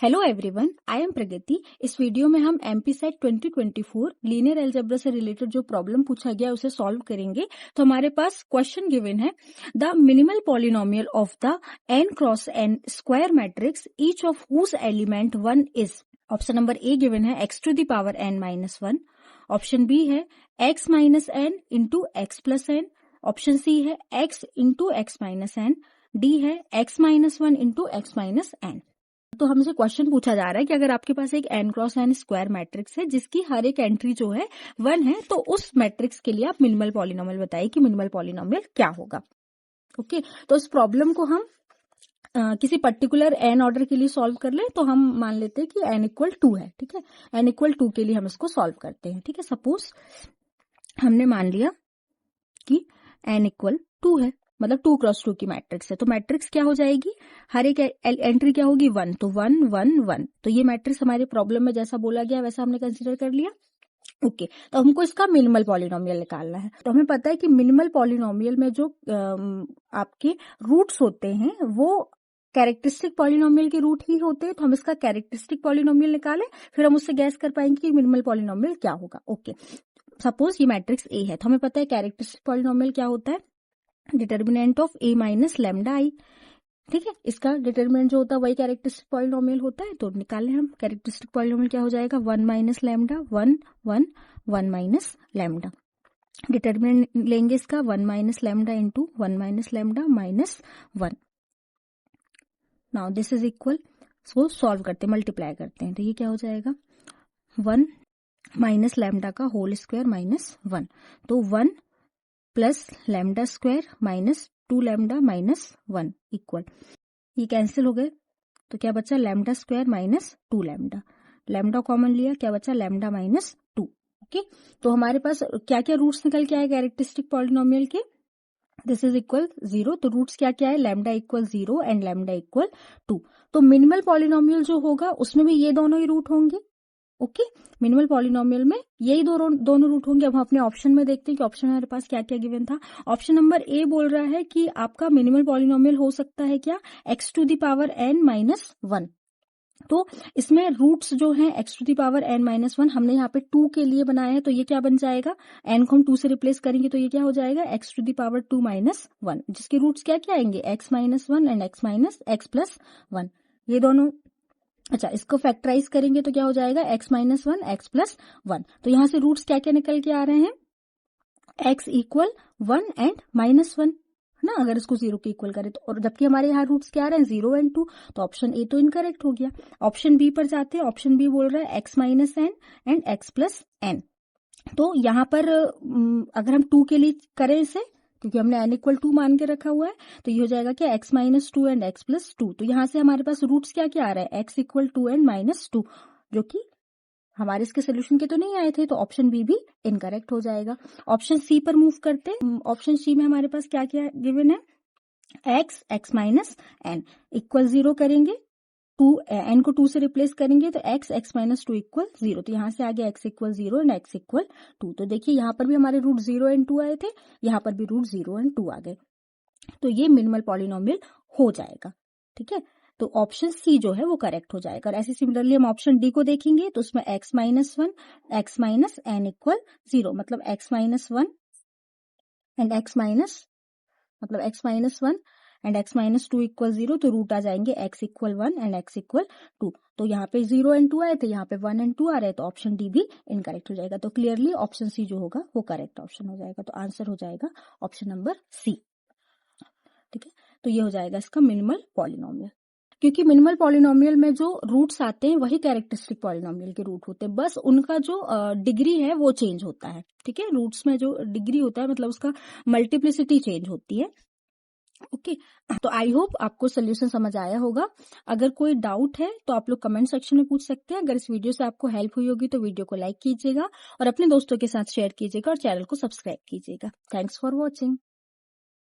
Hello everyone, I am Pragati. इस video में हम एमपी सेट 2024 लीनियर अलजेब्रा से रिलेटेड जो प्रॉब्लम पूछा गया उसे सॉल्व करेंगे। तो हमारे पास क्वेश्चन गिवन है, the minimal polynomial of the n cross n square matrix each of whose element 1 is. Option number A given है x to the power n minus 1, option B है x minus n into x plus n, option C है x into x minus n, D है x minus 1 into x minus n। तो हमसे question पूछा जा रहा है कि अगर आपके पास एक n cross n square matrix है जिसकी हर एक एंट्री जो है 1 है, तो उस मैट्रिक्स के लिए आप मिनिमल पॉलिनोमियल बताइए कि मिनिमल पॉलिनोमियल क्या होगा। ओके, तो इस प्रॉब्लम को हम किसी पर्टिकुलर n ऑर्डर के लिए सॉल्व कर ले तो हम मान लेते हैं कि n इक्वल 2 है। ठीक है, n इक्वल 2 के लिए हम इसको सॉल्व करते हैं। ठीक है, सपोज हमने मान लिया कि n इक्वल 2 है, मतलब 2 क्रॉस 2 की मैट्रिक्स है। तो मैट्रिक्स क्या हो जाएगी, हर एक एंट्री क्या होगी 1, तो 1 1 1। तो ये मैट्रिक्स हमारे प्रॉब्लम में जैसा बोला गया वैसा हमने कंसीडर कर लिया। ओके, तो हमको इसका मिनिमल पॉलिनोमियल निकालना है। तो हमें पता है कि मिनिमल पॉलिनोमियल में जो आपके रूट्स होते हैं वो कैरेक्टरिस्टिक पॉलिनोमियल के रूट ही होते हैं। तो हम इसका कैरेक्टरिस्टिक पॉलिनोमियल निकालें, फिर हम उससे गैस कर पाएंगे कि मिनिमल पॉलिनोमियल क्या होगा। ओके, सपोज ये मैट्रिक्स ए है, तो हमें पता है कैरेक्टरिस्टिक पॉलिनोमियल क्या होता है, determinant of A minus lambda I. ठीक है, इसका डिटर्मिनेंट जो होता है वही कैरेक्टरिस्टिक पॉलिनोमियल होता है। तो निकालें हम कैरेक्टरिस्टिक पॉलिनोमियल क्या हो जाएगा, 1 minus lambda 1 1 1 minus lambda. Determinant लेंगे इसका 1 minus lambda into 1 minus lambda minus 1। Now this is equal, so solve करते हैं, मल्टीप्लाई करते हैं। तो ये क्या हो जाएगा, 1 माइनस लैम्डा का होल स्क्वायर माइनस 1, तो 1 plus lambda square minus 2 lambda minus 1 equal, ये कैंसिल हो गए तो क्या बचा, lambda square minus 2 lambda. Lambda common लिया, क्या बचा, लैम्डा माइनस 2। ओके, तो हमारे पास क्या क्या रूट्स निकल के आए कैरेक्टरिस्टिक पॉलिनोमियल के, दिस इज इक्वल 0। तो रूट्स क्या क्या है, lambda equal 0 and lambda equal 2। तो मिनिमल पॉलिनोमियल जो होगा उसमें भी ये दोनों ही रूट होंगे। ओके, मिनिमल पॉलिनोमियल में यही दोनों रूट होंगे। अब हम अपने ऑप्शन में देखते हैं कि ऑप्शन में हमारे पास क्या क्या गिवन था। ऑप्शन नंबर ए बोल रहा है कि आपका मिनिमल पॉलिनोमियल हो सकता है क्या, x to the power n minus 1। तो इसमें रूट्स जो हैं x to the power n minus 1 हमने यहाँ पे 2 के लिए बनाया है, तो ये क्या बन जाएगा, n को हम 2 से रिप्लेस करेंगे तो ये क्या हो जाएगा, x to the power 2 minus 1, जिसके रूट्स क्या क्या आएंगे, x minus 1 and x minus x plus 1, ये दोनों। अच्छा, इसको फैक्टराइज करेंगे तो क्या हो जाएगा, x माइनस 1 एक्स प्लस 1। तो यहाँ से रूट्स क्या क्या निकल के आ रहे हैं, x इक्वल 1 एंड माइनस 1 है ना, अगर इसको 0 के इक्वल करें तो। और जबकि हमारे यहाँ रूट्स क्या आ रहे हैं, 0 एंड 2, तो ऑप्शन ए तो इनकरेक्ट हो गया। ऑप्शन बी पर जाते हैं, ऑप्शन बी बोल रहा है x minus n and x plus n। तो यहाँ पर अगर हम 2 के लिए करें इसे, क्योंकि हमने n इक्वल 2 मान के रखा हुआ है, तो ये हो जाएगा क्या, x minus 2 and x plus 2। तो यहाँ से हमारे पास रूट्स क्या क्या आ रहा है, x इक्वल 2 एंड माइनस 2, जो कि हमारे इसके सोल्यूशन के तो नहीं आए थे, तो ऑप्शन बी भी इनकरेक्ट हो जाएगा। ऑप्शन सी पर मूव करते हैं। ऑप्शन सी में हमारे पास क्या क्या गिवन है, x माइनस n इक्वल 0 करेंगे, 2 n को 2 से रिप्लेस करेंगे तो x माइनस 2 इक्वल 0। तो यहाँ से आ गया x equal 0 and x equal 2। तो देखिए यहाँ पर भी हमारे रूट 0 एंड 2 आए थे, यहाँ पर भी रूट 0 एंड 2 आ गए। तो ये मिनिमल पॉलिनोमियल हो जाएगा। ठीक है, तो ऑप्शन सी जो है वो करेक्ट हो जाएगा। और ऐसे सिमिलरली हम ऑप्शन डी को देखेंगे तो उसमें x minus 1 x minus n equal 0, मतलब x minus 1 and x minus, मतलब x minus 1 and x minus 2 equal 0। तो रूट आ जाएंगे x equal 1 and x equal 2। तो यहाँ पे 0 एंड 2 आए थे, यहाँ पे 1 एंड 2 आ रहे हैं, तो ऑप्शन डी भी इनकरेक्ट हो जाएगा। तो क्लियरली ऑप्शन सी जो होगा वो करेक्ट ऑप्शन हो जाएगा। तो आंसर हो जाएगा ऑप्शन नंबर सी। ठीक है, तो ये हो जाएगा इसका मिनिमल पॉलिनोमियल। क्योंकि मिनिमल पॉलिनोमियल में जो रूट्स आते हैं वही कैरेक्टरिस्टिक पॉलिनोमियल के रूट होते हैं, बस उनका जो डिग्री है वो चेंज होता है। ठीक है, रूट्स में जो डिग्री होता है मतलब उसका मल्टीप्लिसिटी चेंज होती है। ओके, तो आई होप आपको सोल्यूशन समझ आया होगा। अगर कोई डाउट है तो आप लोग कमेंट सेक्शन में पूछ सकते हैं। अगर इस वीडियो से आपको हेल्प हुई होगी तो वीडियो को लाइक कीजिएगा और अपने दोस्तों के साथ शेयर कीजिएगा और चैनल को सब्सक्राइब कीजिएगा। Thanks for watching.